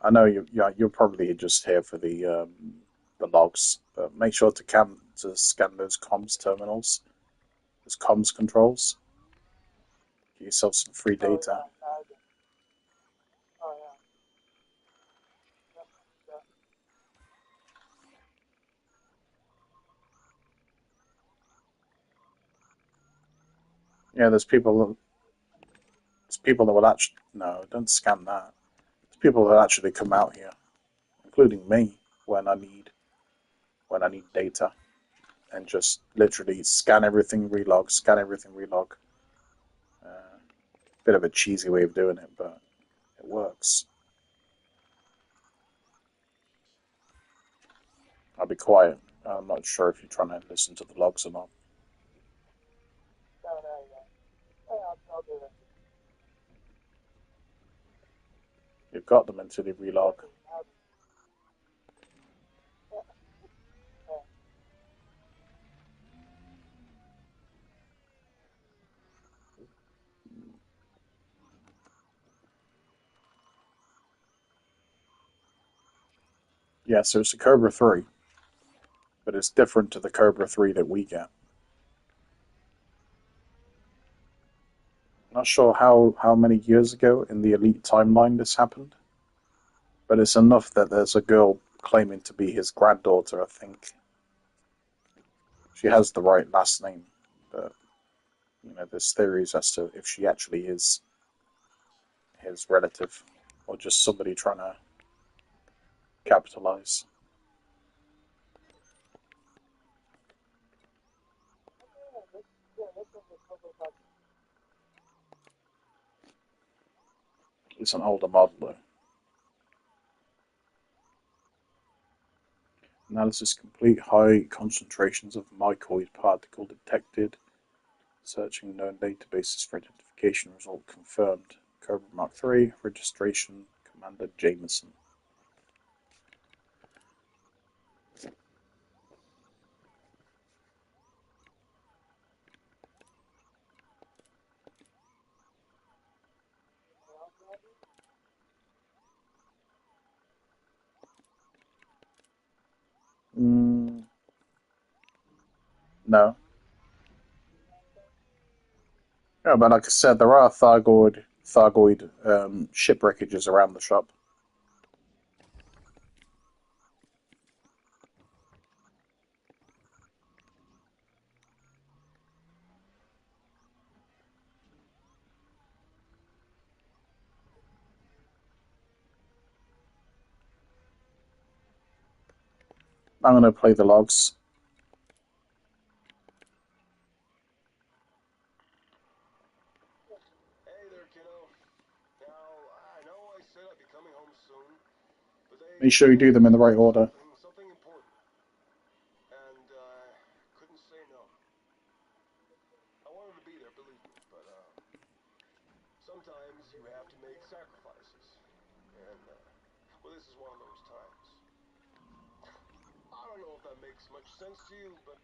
I know you're probably just here for the logs, but make sure to scan those comms terminals, those comms controls. Get yourself some free Oh data. yeah, I do. Oh yeah, yeah, yeah. Yeah, there's people that will actually no, don't scan that. There's people that actually come out here, including me, when I need data, and just literally scan everything, relog. Bit of a cheesy way of doing it, but it works. I'll be quiet. I'm not sure if you're trying to listen to the logs or not. No, no, yeah. Hey, I'll do that. You've got them until you relog. I'll do. Yeah, yeah. Yeah, so it's a Cobra 3, but it's different to the Cobra 3 that we get. Not sure how many years ago in the Elite timeline this happened, but it's enough that there's a girl claiming to be his granddaughter, I think. She has the right last name, but there's theories as to if she actually is his relative or just somebody trying to capitalize. Yeah, this one was published by. It's an older model though. Analysis complete. High concentrations of mycoid particle detected. Searching known databases for identification. Result confirmed. Cobra Mark 3. Registration. Commander Jameson. Mm, no. Yeah, but like I said, there are Thargoid ship wreckages around the shop. I'm going to play the logs. Hey there, kiddo. Now, I know I said I'd be coming home soon, but they Make sure you told do me them in the there right was order. something important, and couldn't say no. I wanted to be there, believe me, but sometimes you have to make sacrifices, and well, this is one of those times. I don't know if that makes much sense to you, but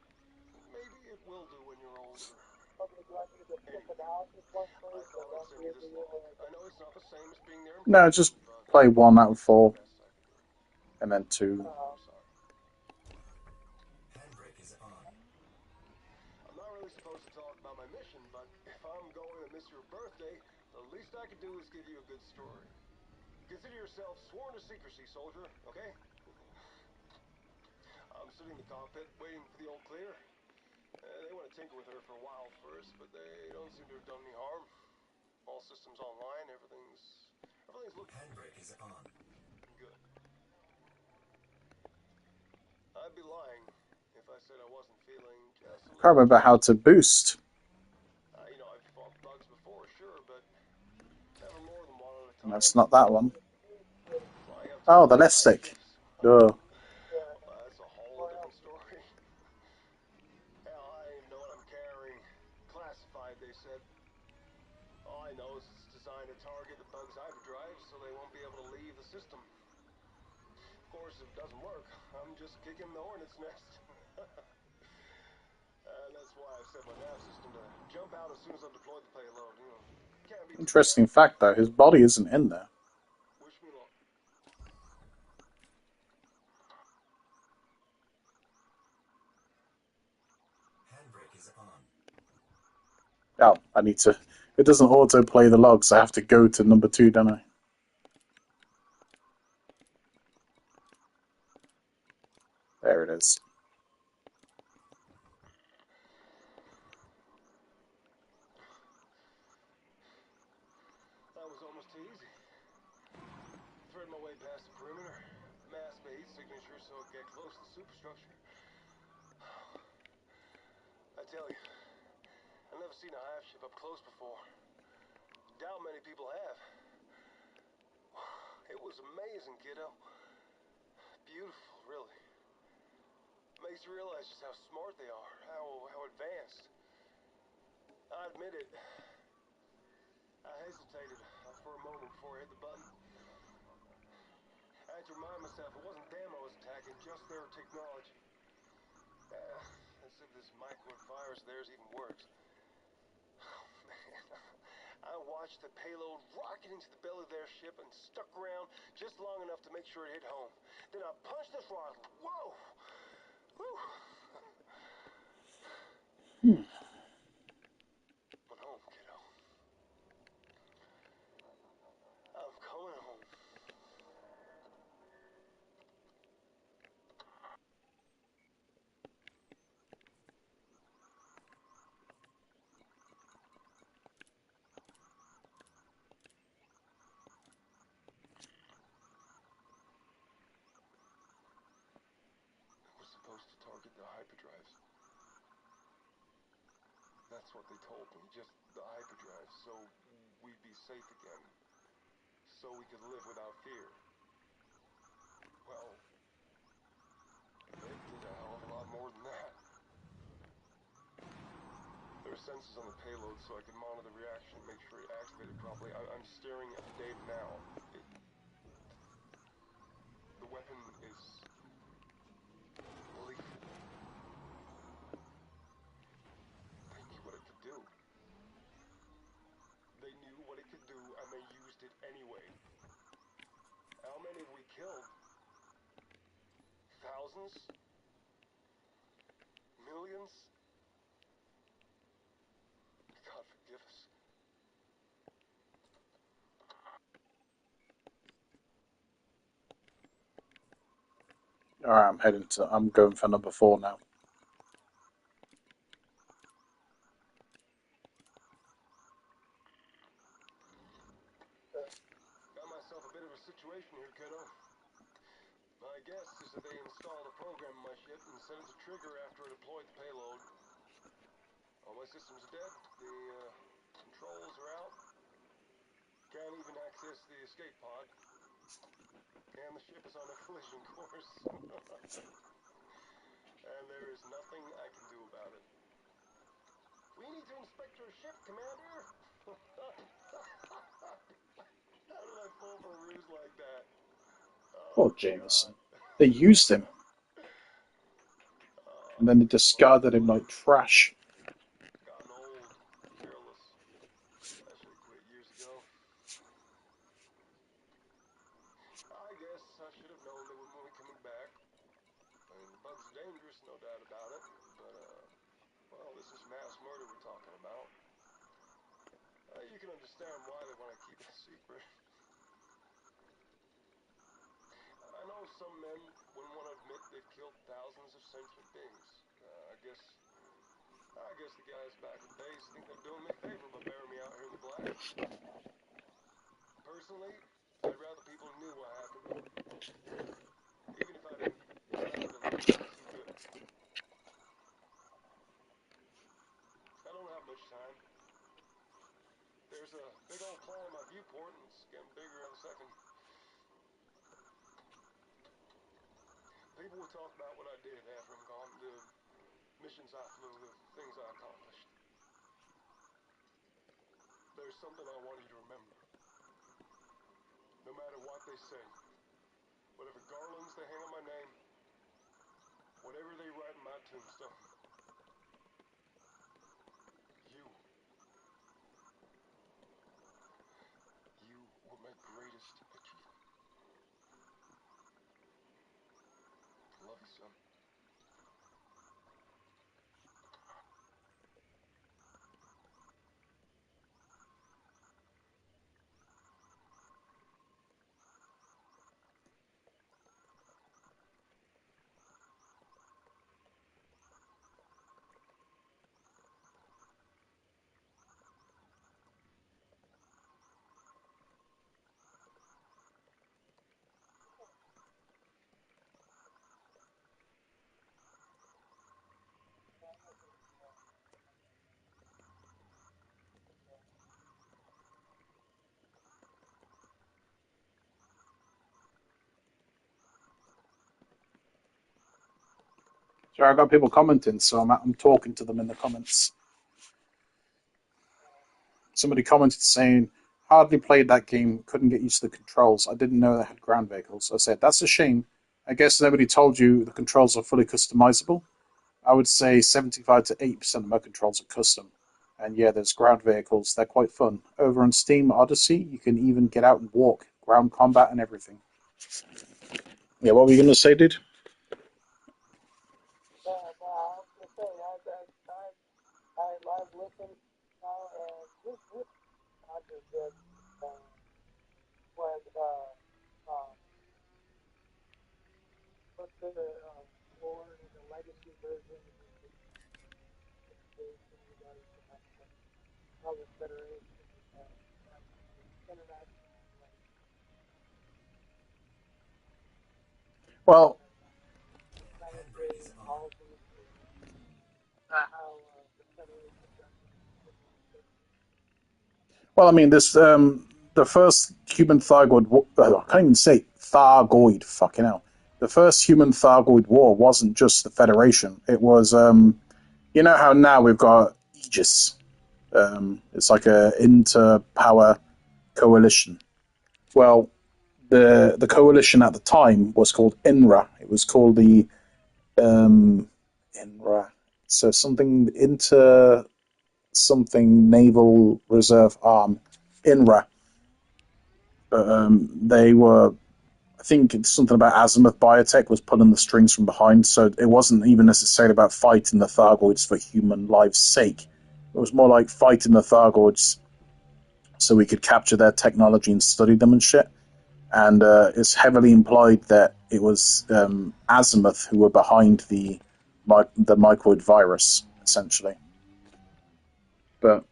maybe it will do when you're older. Okay, do I need the quick Anyway, analysis one I first, and thought then I'd send you give this you log. the? I know it's not the same as being there in No, person, just but play 1 out of 4 best I can do. and then 2. I'm sorry. Handbrake is on. I'm not really supposed to talk about my mission, but if I'm going to miss your birthday, the least I could do is give you a good story. Consider yourself sworn to secrecy, soldier, okay? I'm sitting in the cockpit waiting for the all clear. They want to tinker with her for a while first, but they don't seem to have done any harm. All systems online, everything's looking. Handbrake is on. Good. I'd be lying if I said I wasn't feeling just a Can't little remember how tense. to boost. I've fought bugs before, sure, but never more than one at a And time. that's not that one. Flying up to Oh, the enemy left stick. spaceships. Duh. Yeah, Well, that's a whole or different else. story. Hell, I don't even know what I'm carrying. Classified, they said. All I know is it's designed to target the bug's hyperdrive so they won't be able to leave the system. Of course, if it doesn't work, I'm just kicking the hornet's nest. And that's why I've set my nav system to jump out as soon as I've deployed the payload. Can't be too Interesting careful. fact though, his body isn't in there. Wish me luck. Oh, I need to... It doesn't auto-play the logs. I have to go to number 2, don't I? There it is. That was almost too easy. Thread my way past the perimeter, mask my heat signature so it get close to the superstructure. I tell you, I've never seen a hive ship up close before. Doubt many people have. It was amazing, kiddo. Beautiful, really. Makes you realize just how smart they are, how advanced. I admit it. I hesitated for a moment before I hit the button. I had to remind myself it wasn't them I was attacking, just their technology. As if this microwave virus of theirs even works. Oh, man. I watched the payload rocket into the belly of their ship and stuck around just long enough to make sure it hit home. Then I punched the throttle. Whoa! Whew! Went home, kiddo. I'm coming home. We're supposed to target the hyperdrives. That's what they told me, just the hyperdrive, so we'd be safe again. So we could live without fear. Well, they did a hell of a lot more than that. There are sensors on the payload so I can monitor the reaction and make sure it activated properly. I'm staring at the data now. The weapon is lethal. They knew what it could do. They knew what it could do, and they used it anyway. How many have we killed? Thousands? Millions? God forgive us. Alright, I'm going for number 4 now. Got myself a bit of a situation here, kiddo. My guess is that they installed a program in my ship and set it to trigger after I deployed the payload. All my systems are dead. The controls are out. Can't even access the escape pod. And the ship is on a collision course. And there is nothing I can do about it. We need to inspect your ship, Commander. How did I fall for a ruse like that? Oh, Oh, God. Jameson. They used him, and then they discarded him like trash. Gotten old, careless. I should have quit years ago. I guess I should have known they wouldn't be coming back. I mean, the bugs are dangerous, no doubt about it. But, well, this is mass murder we're talking about. You can understand why they want to keep it a secret. I know some men wouldn't want to admit they've killed thousands of sentient beings. I guess the guys back at base think they're doing me a favor by burying me out here in the black. Personally, I'd rather people knew what happened. Even if I didn't remember them too good. I don't have much time. There's a big old claw in my viewport, and it's getting bigger every second. People will talk about what I did after I'm gone, the missions I flew, the things I accomplished. There's something I want you to remember. No matter what they say, whatever garlands they hang on my name, whatever they write in my tombstone, you were my greatest achievement. Love you, son. Sorry, I got people commenting, so I'm talking to them in the comments. Somebody commented saying, hardly played that game, couldn't get used to the controls. I didn't know they had ground vehicles. I said, that's a shame. I guess nobody told you the controls are fully customizable. I would say 75 to 80% of my controls are custom. And yeah, there's ground vehicles. They're quite fun. Over on Steam Odyssey, you can even get out and walk, ground combat and everything. Yeah, what were you going to say, dude? No, I was gonna say I've listened now, and this not as good uh, was what's the war in the legacy version of the Federation regarding how the Federation international Well, planetary policies, how the Federation does it. well, I mean, this the first human Thargoid. I can't even say Thargoid. Fucking hell. The first human Thargoid war wasn't just the Federation. It was, you know how now we've got Aegis. It's like a inter-power coalition. Well, the coalition at the time was called INRA. It was called the INRA. So something inter something Naval Reserve Arm, INRA. But they were, I think it's something about Azimuth Biotech was pulling the strings from behind, so it wasn't even necessarily about fighting the Thargoids for human lives' sake. It was more like fighting the Thargoids so we could capture their technology and study them and shit. And it's heavily implied that it was Azimuth who were behind the microid virus, essentially. But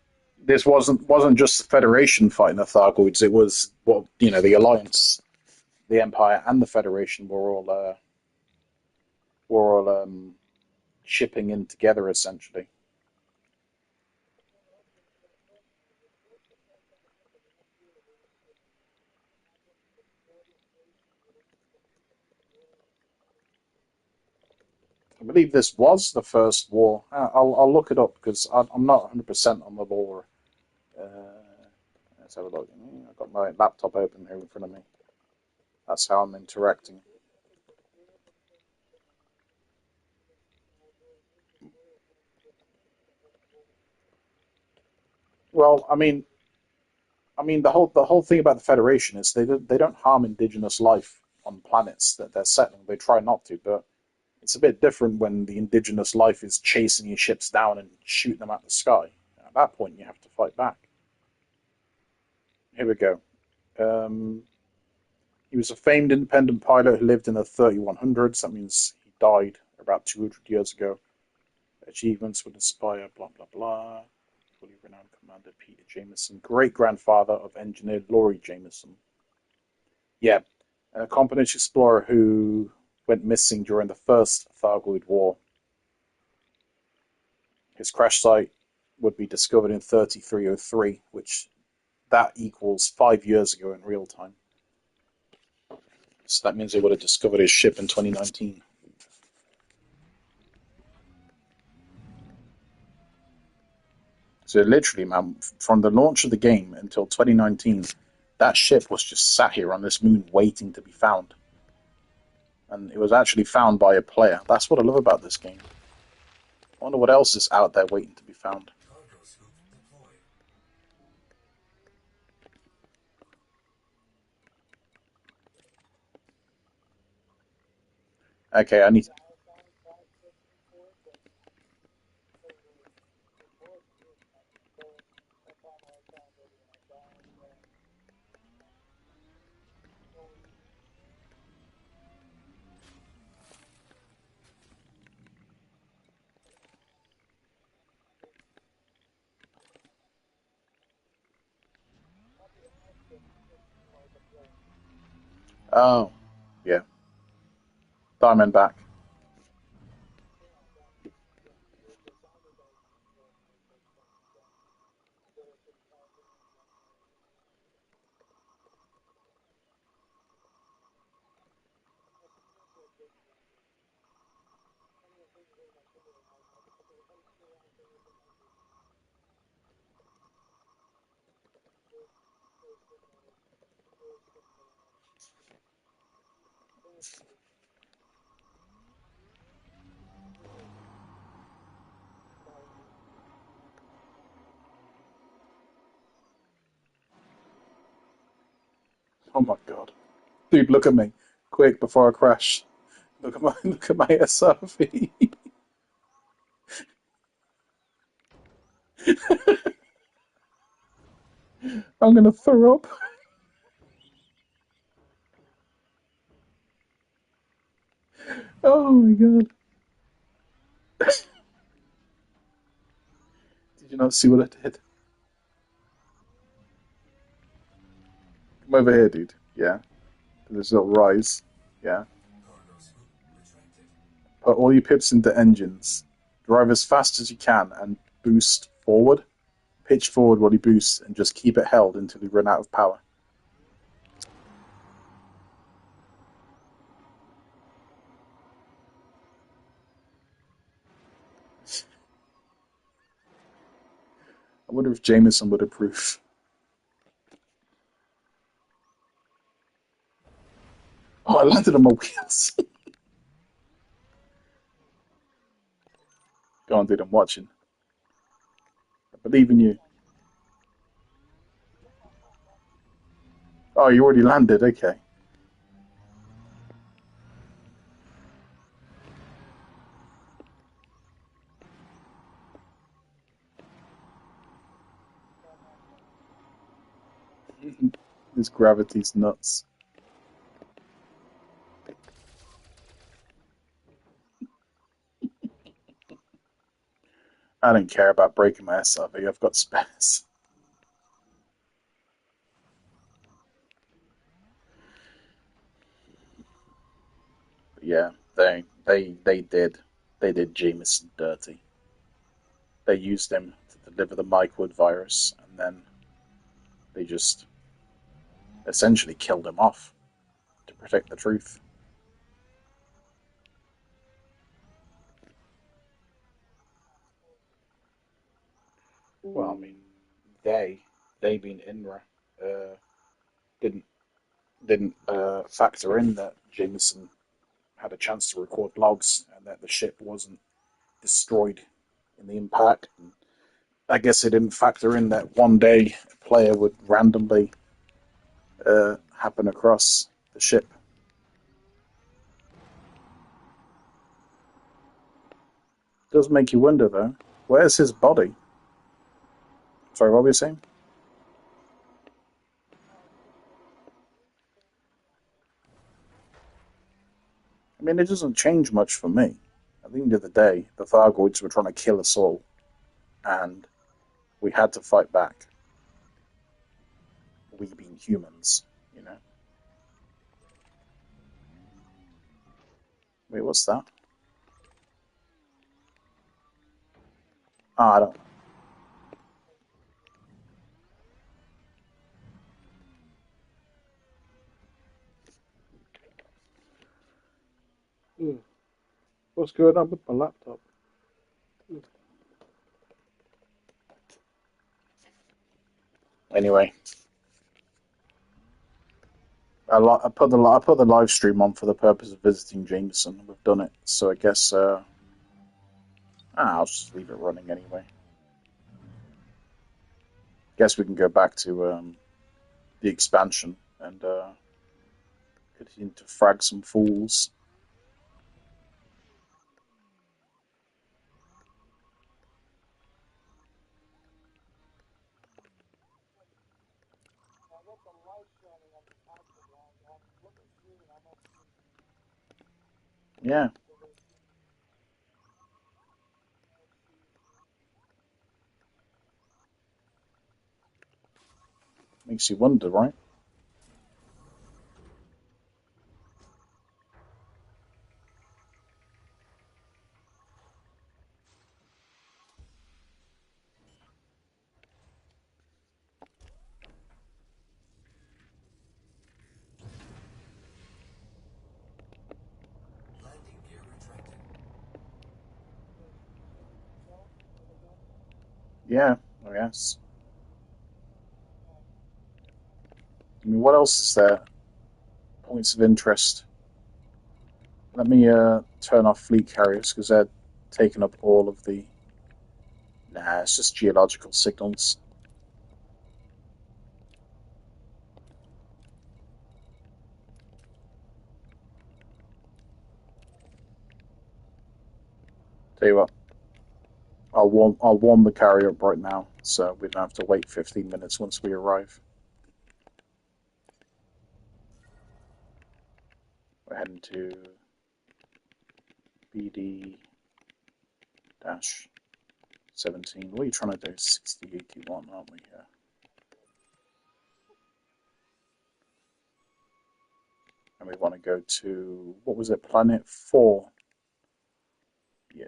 this wasn't just the Federation fighting the Thargoids. It was the Alliance, the Empire, and the Federation were all shipping in together, essentially. I believe this was the first war. I'll look it up because I'm not 100% on the lore. Let's have a look. I've got my laptop open here in front of me. That's how I'm interacting. Well, I mean the whole thing about the Federation is they don't harm indigenous life on planets that they're settling. They try not to, but it's a bit different when the indigenous life is chasing your ships down and shooting them at the sky. At that point, you have to fight back. Here we go. Um, he was a famed independent pilot who lived in the 3100s. That means he died about 200 years ago. Achievements would inspire, blah, blah, blah. Fully renowned Commander Peter Jameson, great grandfather of engineer Laurie Jameson. Yeah, an accomplished explorer who went missing during the First Thargoid War. His crash site would be discovered in 3303, which that equals 5 years ago in real time. So that means they would have discovered his ship in 2019. So literally, man, from the launch of the game until 2019, that ship was just sat here on this moon waiting to be found. And it was actually found by a player. That's what I love about this game. I wonder what else is out there waiting to be found. Okay, I need. Oh, yeah, Diamondback. Oh my god. Dude, look at me. Quick, before I crash. Look at my SRV. I'm gonna throw up. Oh my god. Did you not see what I did? Come over here, dude. Yeah. There's a little rise. Yeah. Put all your pips into engines. Drive as fast as you can and boost forward. Pitch forward while you boost and just keep it held until you run out of power. I wonder if Jameson would approve. Oh, I landed on my wheels. Go on, dude. I'm watching. I believe in you. Oh, you already landed. Okay. This gravity's nuts. I don't care about breaking my SRV. I've got spares. But yeah, they did Jameson dirty. They used him to deliver the Myquid virus, and then they just essentially killed him off to protect the truth. Well, I mean, they they being INRA didn't factor in that Jameson had a chance to record logs and that the ship wasn't destroyed in the impact. And I guess they didn't factor in that one day a player would randomly happen across the ship. It does make you wonder, though. Where's his body? Sorry, what were you saying? I mean, it doesn't change much for me. At the end of the day, the Thargoids were trying to kill us all, and we had to fight back. We being humans, you know. Wait, what's that? Ah, I don't. What's going on with my laptop? Anyway, I put the live stream on for the purpose of visiting Jameson. We've done it, so I guess I'll just leave it running anyway. Guess we can go back to the expansion and continue to frag some fools. Yeah, makes you wonder, right? Yeah, I guess. I mean, what else is there? Points of interest. Let me turn off fleet carriers because they're taking up all of the. Nah, it's just geological signals. Tell you what, I'll warm the carrier up right now, so we don't have to wait 15 minutes once we arrive. We're heading to BD 17. What are you trying to do? 6081, aren't we here? And we want to go to, what was it, Planet 4? Yeah.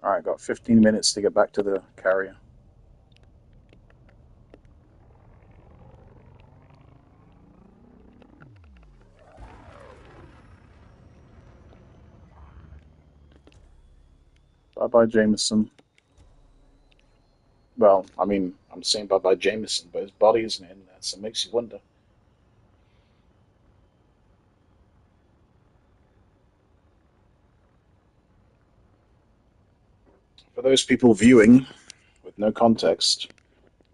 Alright, got 15 minutes to get back to the carrier. Bye bye, Jameson. Well, I mean, I'm saying bye bye, Jameson, but his body isn't in there, so it makes you wonder. For those people viewing with no context,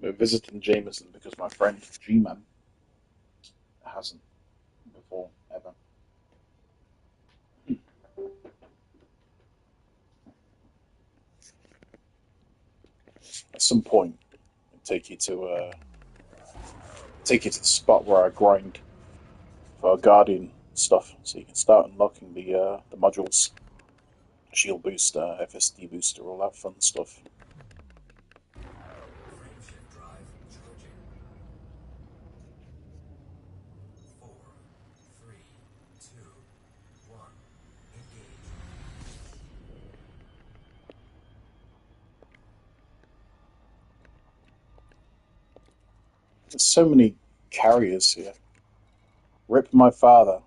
we're visiting Jameson because my friend G-Man hasn't before, ever. At some point, I'll take you to the spot where I grind for Guardian stuff, so you can start unlocking the modules, shield booster, FSD booster, all that fun stuff. Frameshift drive charging. 4, 3, 2, 1. Engage. There's so many carriers here. Rip my father.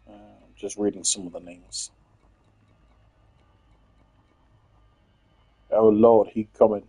I'm just reading some of the names. Oh Lord, he coming.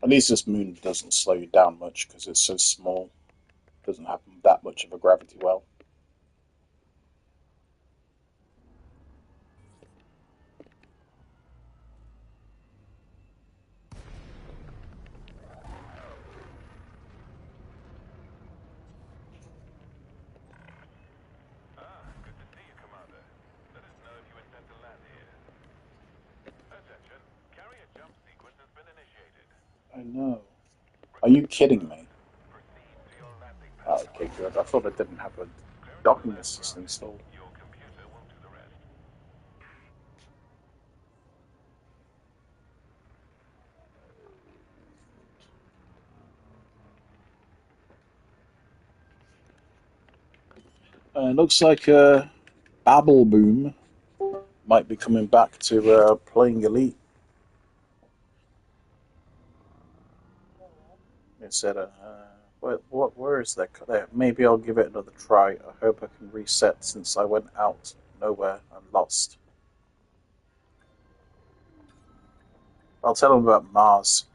At least this moon doesn't slow you down much because it's so small. It doesn't have that much of a gravity well. Good to see you, Commander. Let us know if you intend to land here. Attention, carrier jump sequence has been initiated. I know. Are you kidding me? Proceed to your landing Oh, pad. okay, good. I thought it didn't have a Clearance to docking land assist granted. installed. Your computer will do the rest. It looks like Babel Boom might be coming back to playing Elite. They said, where is that? There, maybe I'll give it another try. I hope I can reset since I went out nowhere and lost. I'll tell him about Mars,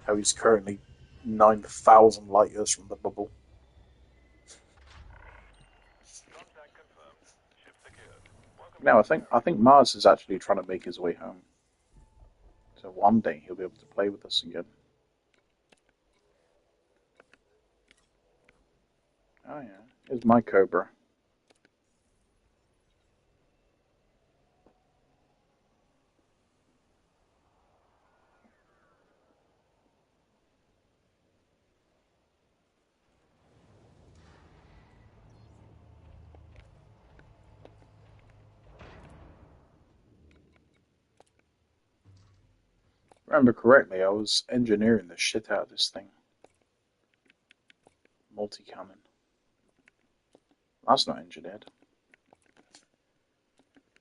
how he's currently 9,000 light years from the bubble. Contact confirmed. Ship secured. Welcome to Now, the I think Mars is actually trying to make his way home. So one day he'll be able to play with us again. Oh yeah, here's my Cobra. Remember correctly, I was engineering the shit out of this thing. Multi-cannon. That's not engineered.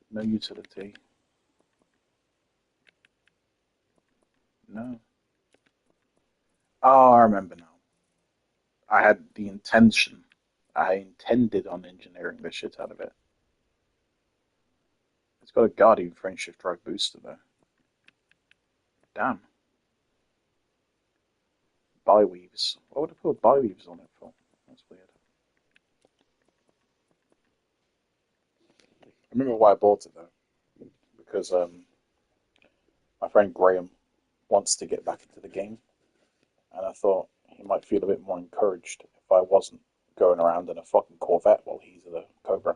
No utility. No. Oh, I remember now. I had the intention. I intended on engineering the shit out of it. It's got a Guardian frameshift drive booster though. Damn. Biweaves. What would I put biweaves on it for? That's weird. I remember why I bought it though. Because my friend Graham wants to get back into the game. And I thought he might feel a bit more encouraged if I wasn't going around in a fucking Corvette while he's in a Cobra.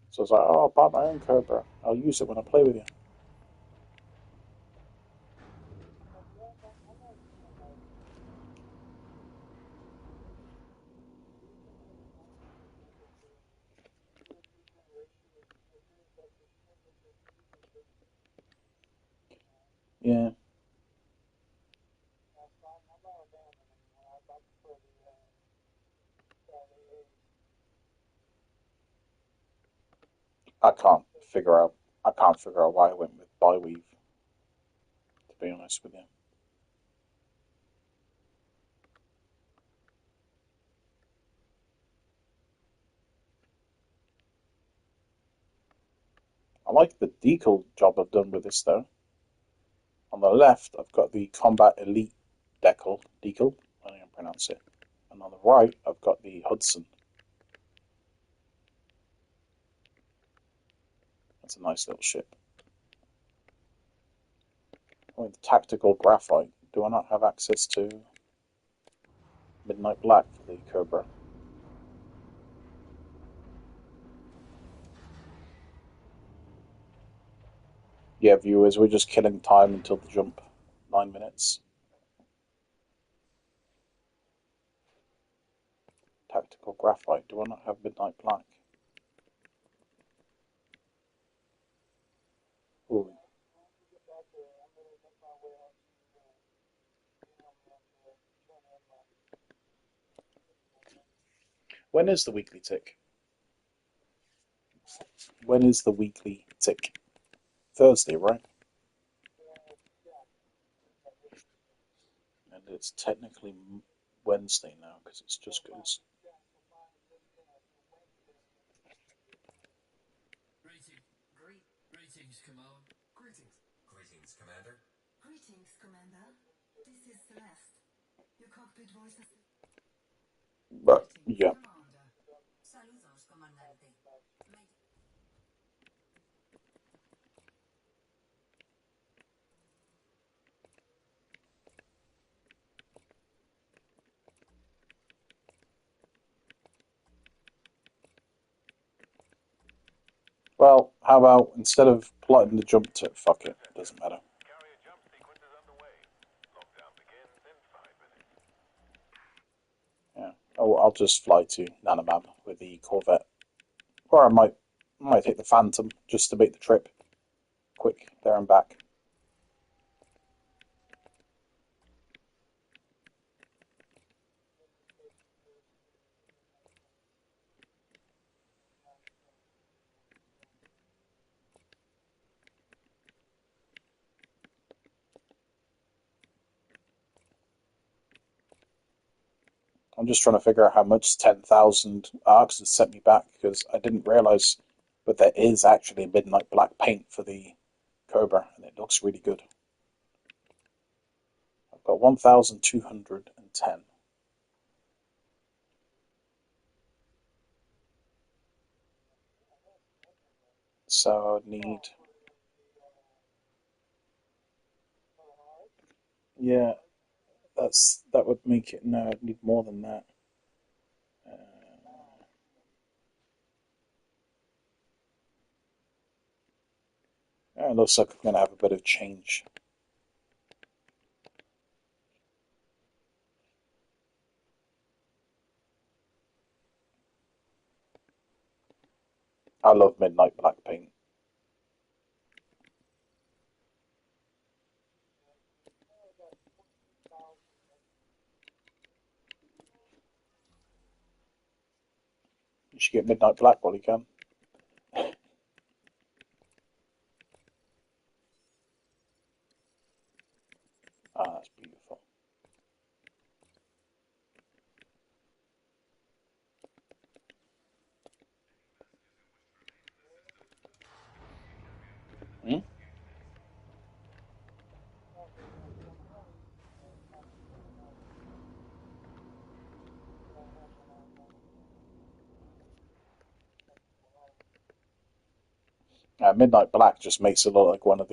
So I was like, oh, I'll buy my own Cobra. I'll use it when I play with you. Yeah. I can't figure out. I can't figure out why I went with Biweave. To be honest with you. I like the decal job I've done with this though. On the left, I've got the Combat Elite decal. I don't know how to pronounce it. And on the right, I've got the Hudson. That's a nice little ship. With tactical graphite, do I not have access to Midnight Black for the Cobra? Yeah, viewers, we're just killing time until the jump. 9 minutes. Tactical graphite, do I not have Midnight Black? Ooh. When is the weekly tick? When is the weekly tick? Thursday, right? And it's technically Wednesday now because it's just good. Greetings, Commander. Greetings, Commander. Greetings, Commander. This is Celeste. Your cockpit voice is... But yeah, Commander. Saludos, Comandante. well, how about instead of plotting the jump to fuck it, doesn't matter. Carrier jump sequence is underway. Lockdown begins in 5 minutes. Yeah. Oh, I'll just fly to Nanamam with the Corvette, or I might take the Phantom just to make the trip quick there and back. I'm just trying to figure out how much 10,000 arcs has sent me back because I didn't realize, but there is actually midnight black paint for the Cobra, and it looks really good. I've got 1,210. So I'd need, yeah, that would make it. No, I'd need more than that. It looks like I'm going to have a bit of change. I love midnight black paint. should get Midnight Black while you can. Ah, that's beautiful. Hmm? Midnight Black just makes it look like one of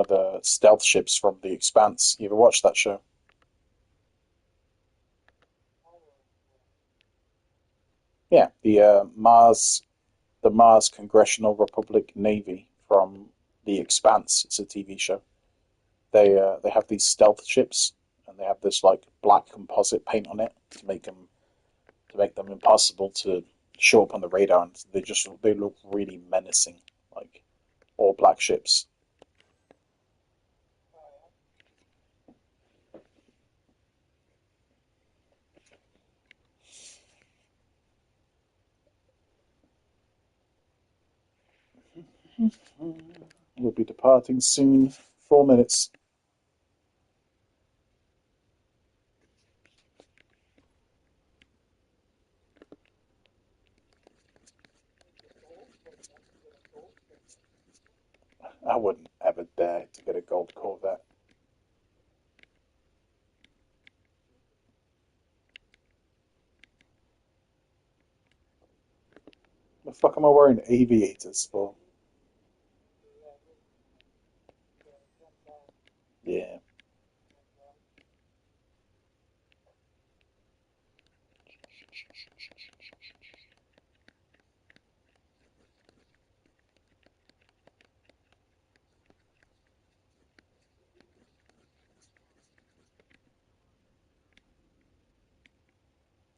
the stealth ships from The Expanse. You ever watched that show? Yeah, the Mars Congressional Republic Navy from The Expanse. It's a TV show. They have these stealth ships, and they have this like black composite paint on it to make them impossible to show up on the radar, and they look really menacing, like all black ships. We'll be departing soon. 4 minutes. I wouldn't ever dare to get a gold Corvette. The fuck am I wearing aviators for? Yeah.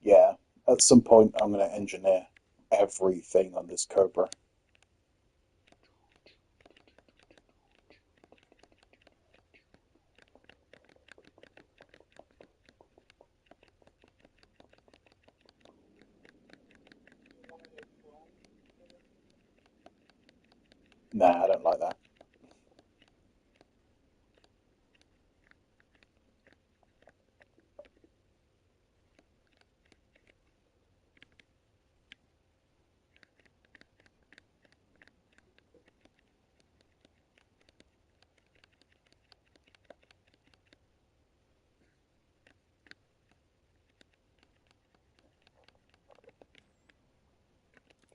Yeah. At some point, I'm going to engineer everything on this Cobra. Nah, I don't like that.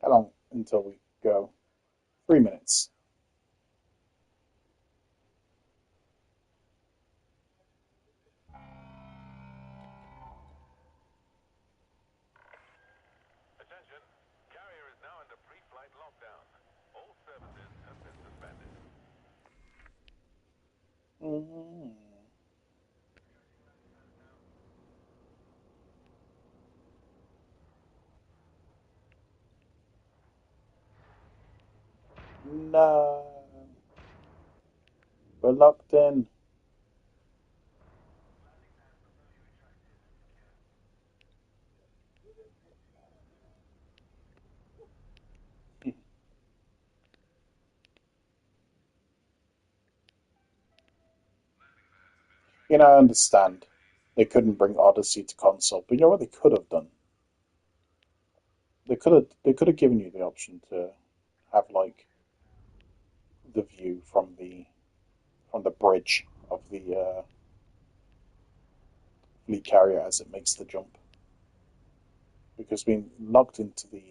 How long until we go? 3 minutes. Attention, carrier is now under pre-flight lockdown. All services have been suspended. Mm. No. We're locked in. You know, I understand they couldn't bring Odyssey to console, but you know what they could have done? They could have given you the option to have like the view from the bridge of the fleet carrier as it makes the jump, because being locked into the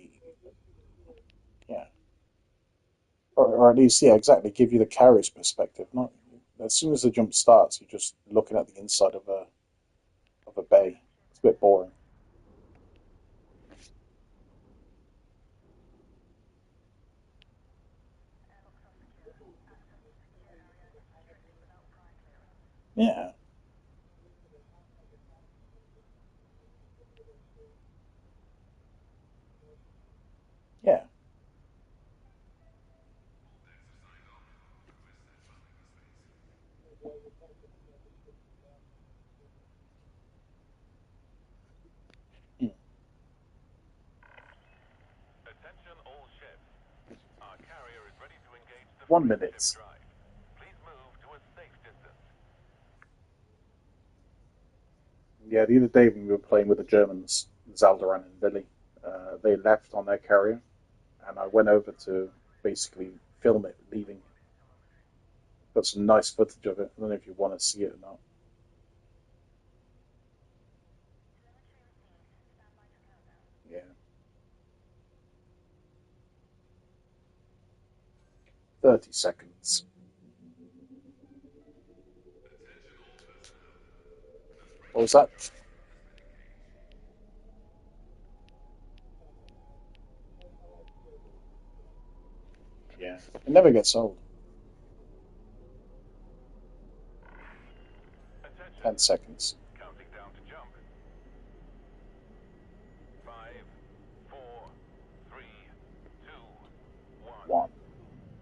yeah, or at least yeah, exactly, give you the carrier's perspective. Not as soon as the jump starts, you're just looking at the inside of a bay. It's a bit boring. Yeah, yeah, mm, 1 minute. Drive. Please move to a safe distance. Yeah, the other day when we were playing with the Germans, Zaldaran and Billy, they left on their carrier, and I went over to basically film it leaving. Got some nice footage of it. I don't know if you want to see it or not. Yeah. 30 seconds. What was that? Yeah. It never gets old. Attention. 10 seconds. Counting down to jump. 5, 4, 3, 2, 1. 1.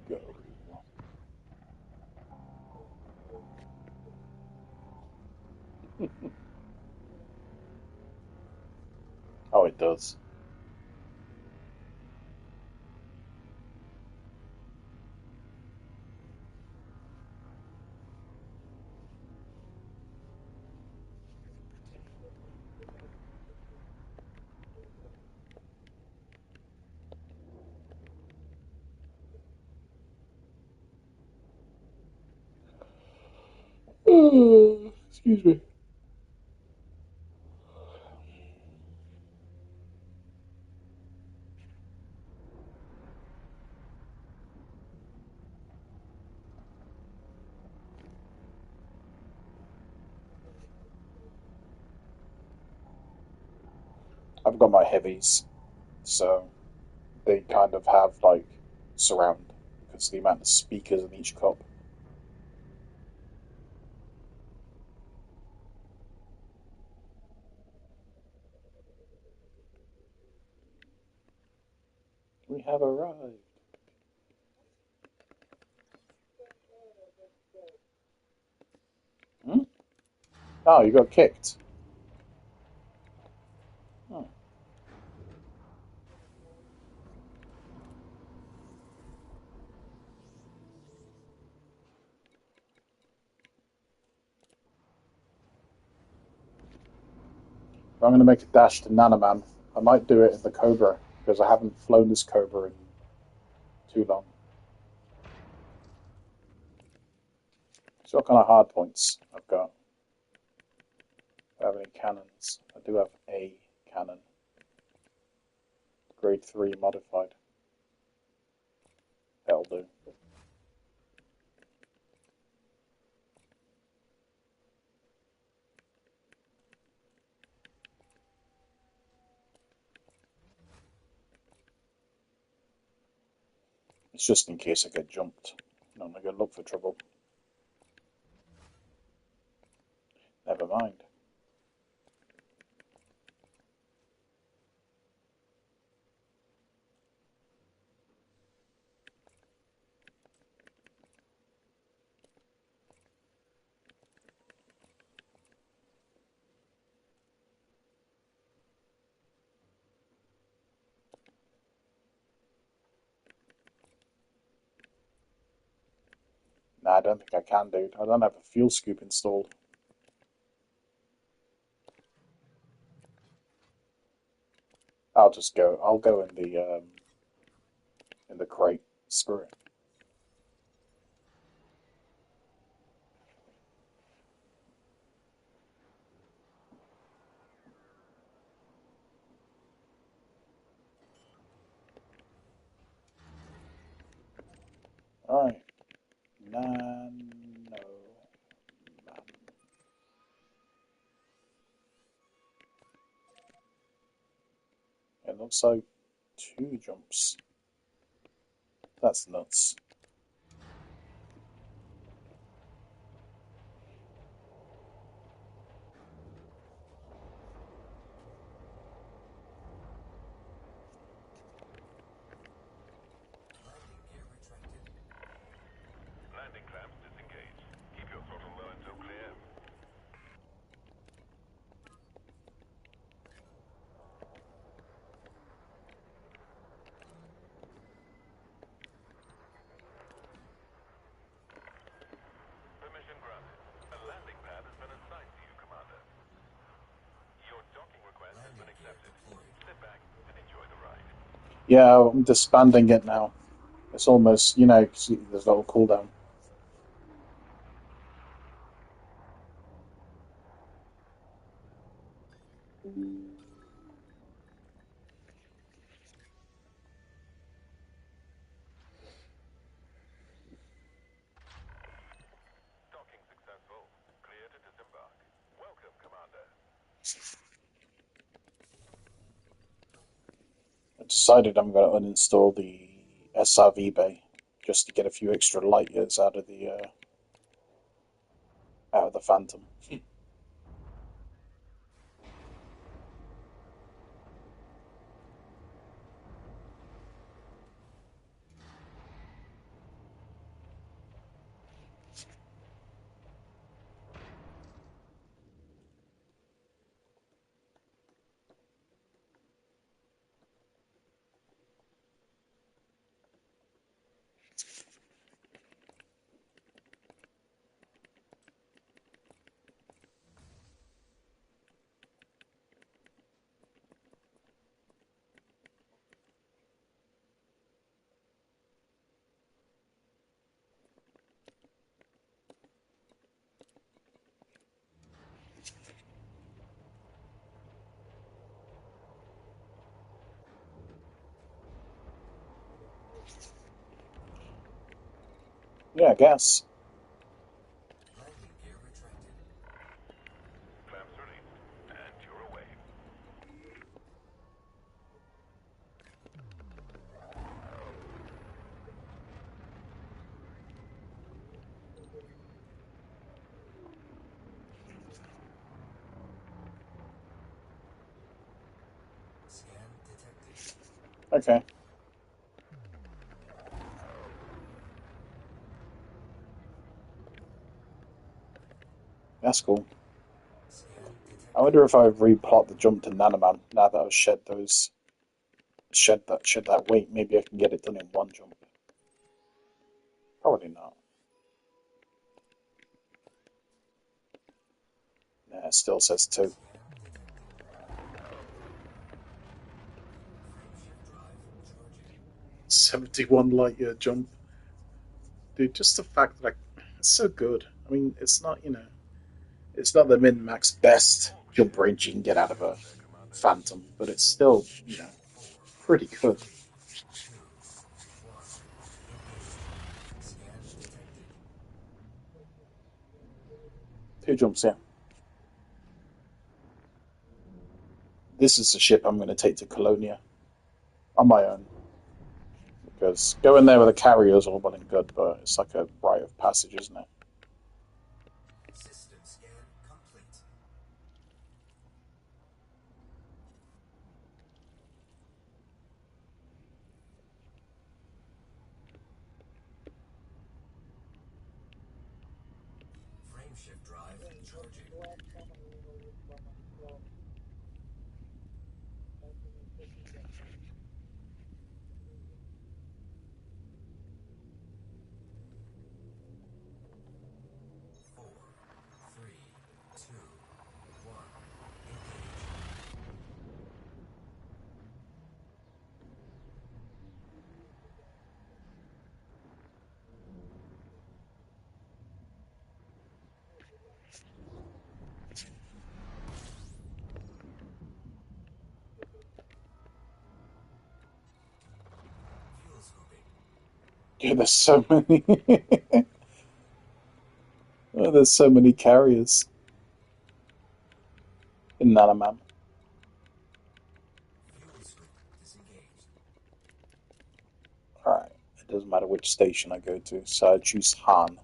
Go. Oh, it does. Excuse me. I've got my heavies, so they kind of have like surround because of the amount of speakers in each cup. We have arrived. Hmm? Oh, you got kicked. Oh. If I'm going to make a dash to Nanaman, I might do it in the Cobra because I haven't flown this Cobra in too long. So what kind of hard points I've got? Do I have any cannons? I do have a cannon. Grade 3 modified. That'll do. It's just in case I get jumped. I'm not going to look for trouble. Never mind. Nah, I don't think I can, dude. I don't have a fuel scoop installed. I'll just go. I'll go in the crate. Screw it. All right. Nano. It looks like 2 jumps. That's nuts. Landing gear retracted. Landing clamps disengaged. Keep your throttle low until clear. Yeah, I'm disbanding it now. It's almost, you know, 'cause there's a little cooldown. Docking successful. Clear to disembark. Welcome, Commander. I decided I'm going to uninstall the SRV bay just to get a few extra light years out of the Phantom. Yeah, I guess. Landing gear retracted. Clamps released. And you're away. Scan detected. Okay, that's cool. Scan I detected. wonder if I replot the jump to Nanoman now that I've shed that weight. Maybe I can get it done in one jump. Probably not. Yeah, it still says two. Scan detected. Frameshift drive charging. 71 light year jump. Dude, just the fact that it's so good. I mean, it's not, it's not the min max best All jump clear. range you can get out of a Roger that, Commander. Phantom, but it's still, 4, pretty good. 3, 2, 1. Engage. Scan detected. Two jumps, yeah. This is the ship I'm going to take to Colonia on my own. Because going there with a carrier is all well and good, but it's like a rite of passage, isn't it? System scan complete. Frameshift drive charging. last time I remember was by myself, 1950. 4, 3, 2, 1. Engage. Fuel scooping. Yeah, there's so many. Oh, there's so many carriers in Nanaman. Fuel scoop disengaged. Alright, it doesn't matter which station I go to, so I choose Han.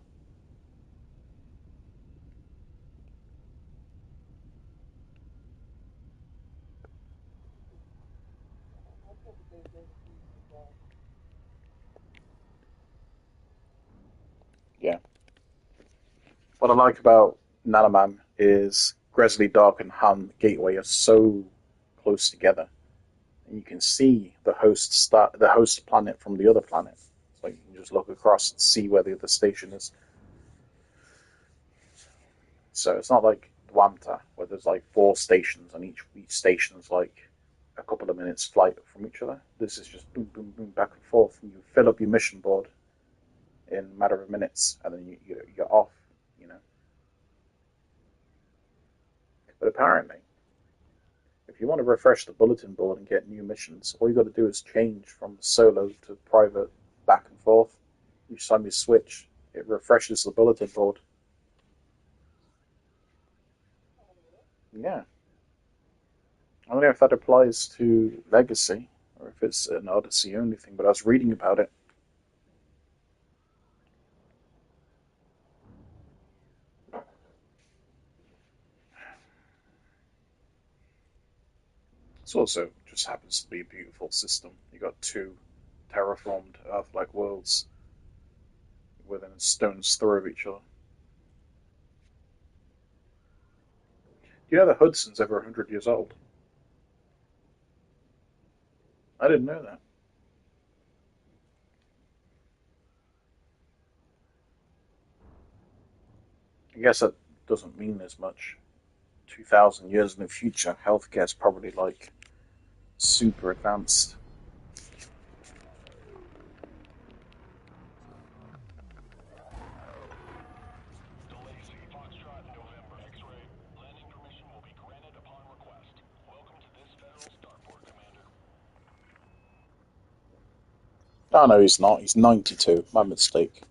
I thought they did see Yeah. What I like about Nanaman is Grizzly Dark and Han Gateway are so close together. And you can see the host planet from the other planet. So you can just look across and see where the other station is. So it's not like Wanta, where there's like four stations and each station is like a couple of minutes flight from each other. This is just boom, boom, boom, back and forth, and you fill up your mission board in a matter of minutes, and then you're off. You know. But apparently, if you want to refresh the bulletin board and get new missions, all you got to do is change from solo to private, back and forth. Each time you switch, it refreshes the bulletin board. Yeah. I don't know if that applies to Legacy or if it's an Odyssey only thing, but I was reading about it. This also just happens to be a beautiful system. You got two terraformed Earth-like worlds within a stone's throw of each other. Do you know the Hudson's over 100 years old? I didn't know that. I guess that doesn't mean as much. 2,000 years in the future, healthcare is probably like super advanced. Oh no, he's not. He's 92. My mistake.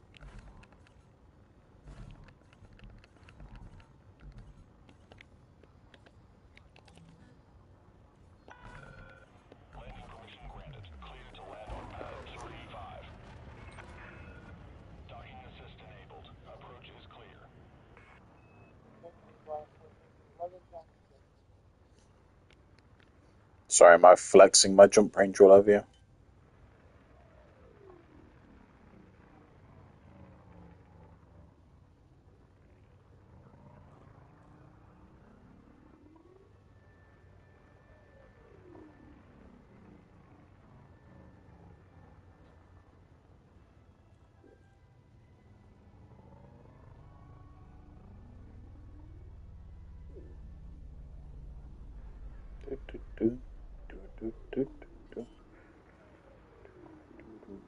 Sorry, am I flexing my jump range all over you?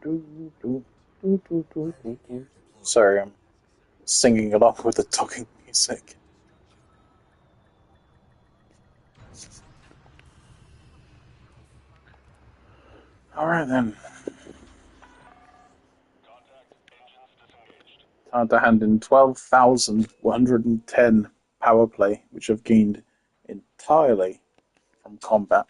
Landing gear deployed. Sorry, I'm singing along with the talking music. Alright then. Time to hand in 12,110 power play, which I've gained entirely from combat.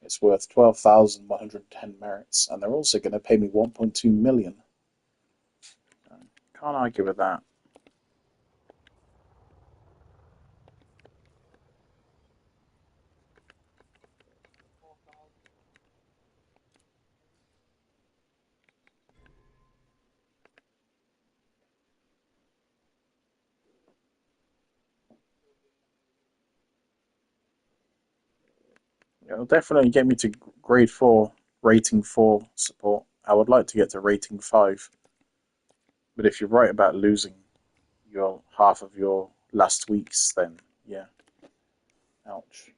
It's worth 12,110 merits, and they're also going to pay me 1.2 million. Can't argue with that. It'll definitely get me to grade 4, rating 4 support. I would like to get to rating 5. But if you're right about losing your half of your last weeks, then yeah. Ouch.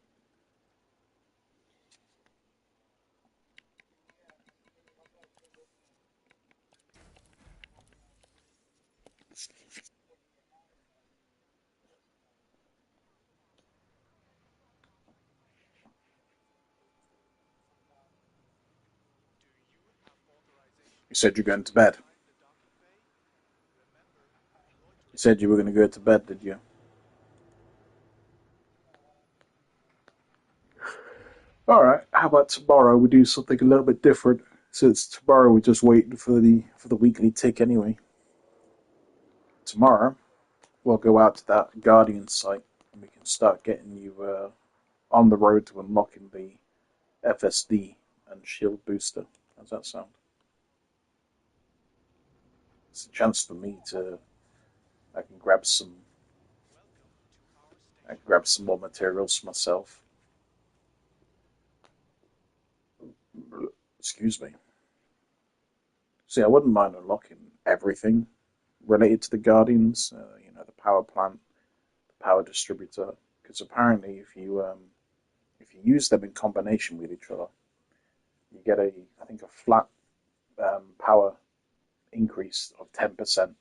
You said you're going to bed. You said you were going to go to bed, did you? Alright, how about tomorrow we do something a little bit different? Since tomorrow we're just waiting for the weekly tick anyway. Tomorrow we'll go out to that Guardian site and we can start getting you on the road to unlocking the FSD and shield booster. How's that sound? It's a chance for me to I can grab some I can grab some more materials for myself. Excuse me. See, I wouldn't mind unlocking everything related to the Guardians. The power plant, the power distributor, because apparently, if you use them in combination with each other, you get I think, a flat power increase of 10%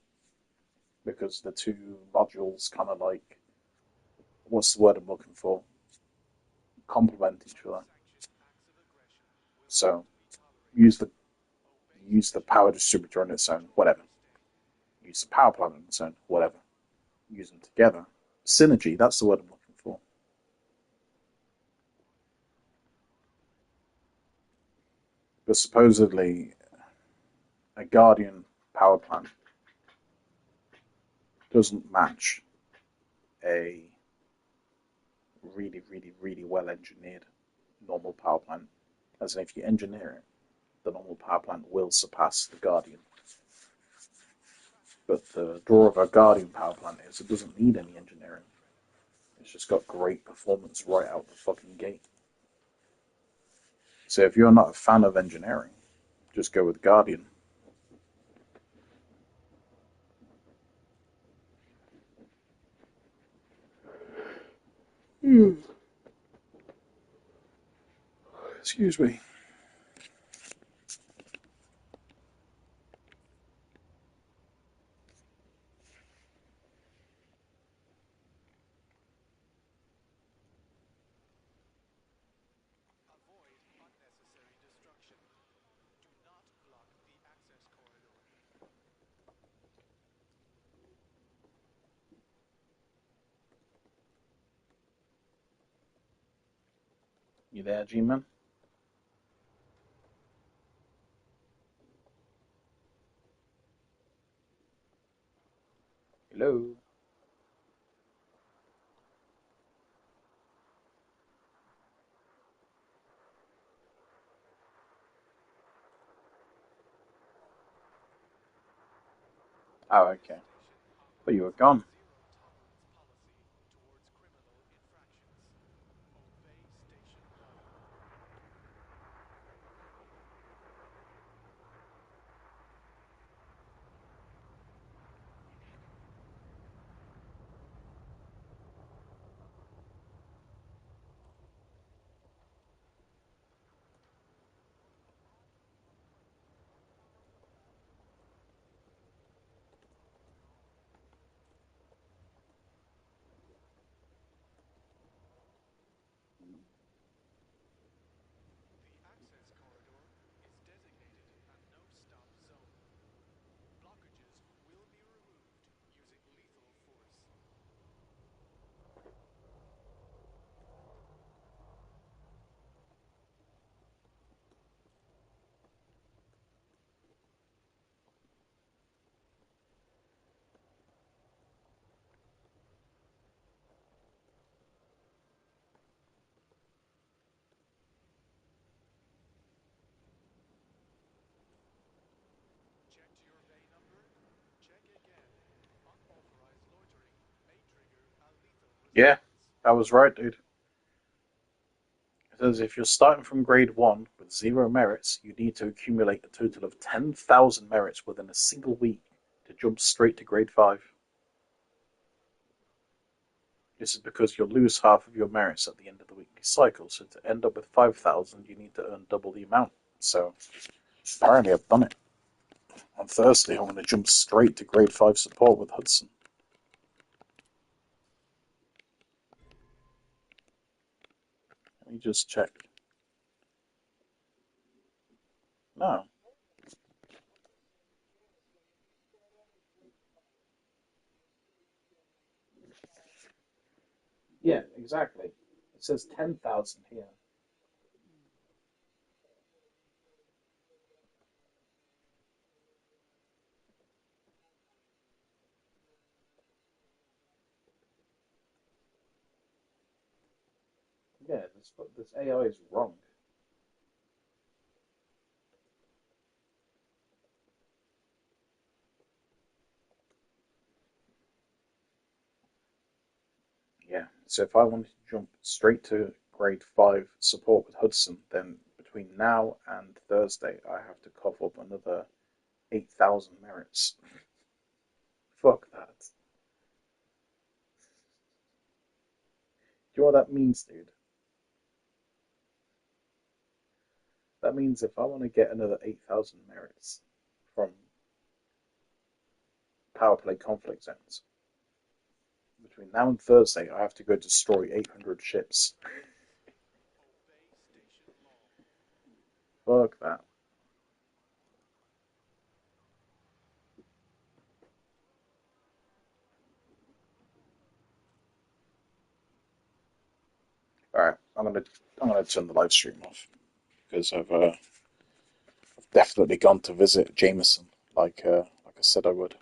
because the two modules kind of like, what's the word I'm looking for? Complement each other. So use the use the power distributor on its own, whatever. Use the power plant on its own, whatever. Use them together. Synergy, that's the word I'm looking for. But supposedly, a Guardian power plant doesn't match a really, really, really well engineered normal power plant. As in, if you engineer it, the normal power plant will surpass the Guardian. But the draw of a Guardian power plant is it doesn't need any engineering. It's just got great performance right out the fucking gate. So if you're not a fan of engineering, just go with Guardian. Excuse me. You there, G-Man? Hello? Oh, okay. But you were gone. Yeah, that was right, dude. It says if you're starting from grade 1 with 0 merits, you need to accumulate a total of 10,000 merits within a single week to jump straight to grade 5. This is because you'll lose half of your merits at the end of the weekly cycle, so to end up with 5,000, you need to earn double the amount. So, apparently I've done it. On Thursday, I'm going to jump straight to grade 5 support with Hudson. Let me just check. No. Yeah, exactly. It says 10,000 here. Yeah, this AI is wrong. Yeah, so if I wanted to jump straight to grade 5 support with Hudson, then between now and Thursday, I have to cough up another 8,000 merits. Fuck that. Do you know what that means, dude? That means if I want to get another 8,000 merits from power play conflict zones, between now and Thursday, I have to go destroy 800 ships. Fuck that. All right, I'm gonna turn the live stream off because I've definitely gone to visit Jameson like I said I would.